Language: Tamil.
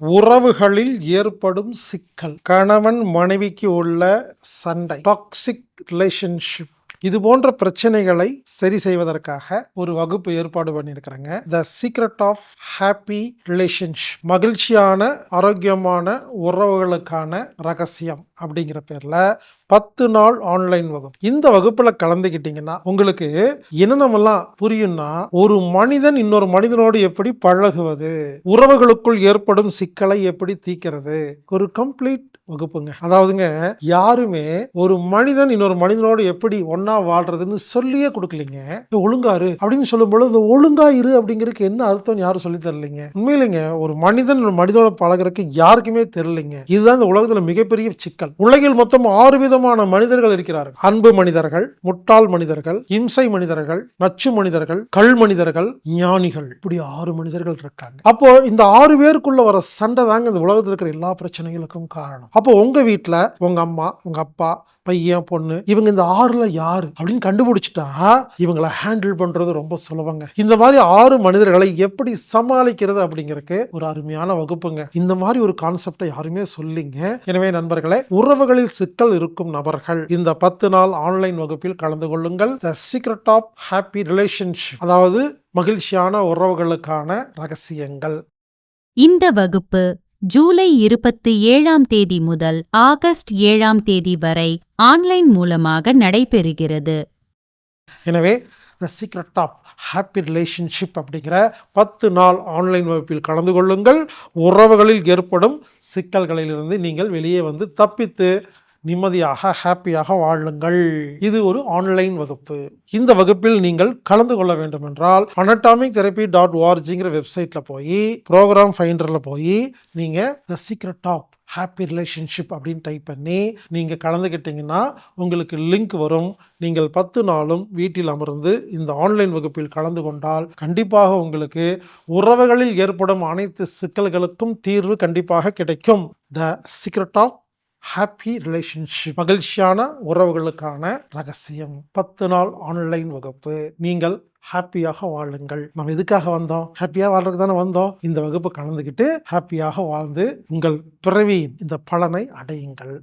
உறவுகளில் ஏற்படும் சிக்கல், கணவன் மனைவிக்கு உள்ள சண்டை, டாக்ஸிக் ரிலேஷன்ஷிப், இது போன்ற பிரச்சனைகளை சரி செய்வதற்காக ஒரு வகுப்பு ஏற்பாடு பண்ணியிருக்கிறேங்க. The secret of happy relationship, மகிழ்ச்சியான ஆரோக்கியமான உறவுகளுக்கான ரகசியம் அப்படிங்கிற பேர்ல 10 நாள் ஆன்லைன் வகுப்பு. இந்த வகுப்புல கலந்துக்கிட்டீங்கன்னா உங்களுக்கு என்னென்னலாம் புரியும்னா, ஒரு மனிதன் இன்னொரு மனிதனோடு எப்படி பழகுவது, உறவுகளுக்குள் ஏற்படும் சிக்கலை எப்படி தீர்க்கிறது, ஒரு கம்ப்ளீட் வகுப்புங்க. அதாவதுங்க, யாருமே ஒரு மனிதன் இன்னொரு மனிதனோடு எப்படி ஒன்னா வாழ்றதுன்னு சொல்லியே கொடுக்கலீங்க. ஒழுங்காரு அப்படின்னு சொல்லும் பொழுது இந்த ஒழுங்கா இரு அப்படிங்கிறதுக்கு என்ன அர்த்தம் யாரும் சொல்லி தரலைங்க. உண்மையிலேங்க ஒரு மனிதன் மனிதனோட பழகிறதுக்கு யாருக்குமே தெரியலைங்க. இதுதான் இந்த உலகத்துல மிகப்பெரிய சிக்கல். உலகில் மொத்தம் 6 விதமான மனிதர்கள் இருக்கிறார்கள். அன்பு மனிதர்கள், முட்டாள் மனிதர்கள், இம்சை மனிதர்கள், நச்சு மனிதர்கள், கல் மனிதர்கள், ஞானிகள், இப்படி 6 மனிதர்கள் இருக்காங்க. அப்போ இந்த 6 பேருக்குள்ள வர சண்டை தாங்க இந்த உலகத்தில் இருக்கிற எல்லா பிரச்சனைகளுக்கும் காரணம். அப்போ உங்க வீட்டுல உங்க அம்மா, உங்க அப்பா, பையன், பொண்ணு, இவங்க இந்த 6ல யாரு அப்படின்னு கண்டுபிடிச்சிட்டா இவங்களை ஹேண்டில் பண்றது ரொம்ப சுலபங்க. இந்த மாதிரி 6 மனிதர்களை எப்படி சமாளிக்கிறது அப்படிங்கிறதுக்கு ஒரு அருமையான வகுப்புங்க. இந்த மாதிரி ஒரு கான்செப்டை யாருமே சொல்லிங்க. எனவே நண்பர்களே, உறவுகளில் சிக்கல் இருக்கும் நபர்கள் இந்த 10 நாள் ஆன்லைன் வகுப்பில் கலந்து கொள்ளுங்கள். The secret of happy relationship, அதாவது மகிழ்ச்சியான உறவுகளுக்கான ரகசியங்கள். இந்த வகுப்பு ஜூலை 27ஆம் தேதி முதல் ஆகஸ்ட் 7ஆம் தேதி வரை ஆன்லைன் மூலமாக நடைபெறுகிறது. எனவே the secret of happy relationship அப்படிங்கிற 10 நாள் ஆன்லைன் வகுப்பில் கலந்து கொள்ளுங்கள். உறவுகளில் ஏற்படும் சிக்கல்களிலிருந்து நீங்கள் வெளியே வந்து தப்பித்து நிம்மதியாக ஹாப்பியாக வாழுங்கள். இது ஒரு ஆன்லைன் வகுப்பு. இந்த வகுப்பில் நீங்கள் கலந்து கொள்ள வேண்டும் என்றால் anatomictherapy.orgங்கிற வெப்சைட்ல போய் ப்ரோக்ராம் ஃபைண்டர்ல போய் நீங்க the secret of happy relationship அப்படின்னு டைப் பண்ணி நீங்க கலந்துக்கிட்டீங்கன்னா உங்களுக்கு லிங்க் வரும். நீங்கள் 10 நாளும் வீட்டில் அமர்ந்து இந்த ஆன்லைன் வகுப்பில் கலந்து கொண்டால் கண்டிப்பாக உங்களுக்கு உறவுகளில் ஏற்படும் அனைத்து சிக்கல்களுக்கும் தீர்வு கண்டிப்பாக கிடைக்கும். The secret of happy relationship, மகிழ்ச்சியான உறவுகளுக்கான ரகசியம், 10 நாள் ஆன்லைன் வகுப்பு. நீங்கள் ஹாப்பியாக வாழுங்கள். நம்ம எதுக்காக வந்தோம்? ஹாப்பியாக வாழ்றதுக்கு தானே வந்தோம். இந்த வகுப்பு கலந்துக்கிட்டு ஹாப்பியாக வாழ்ந்து உங்கள் பிறவியின் இந்த பலனை அடையுங்கள்.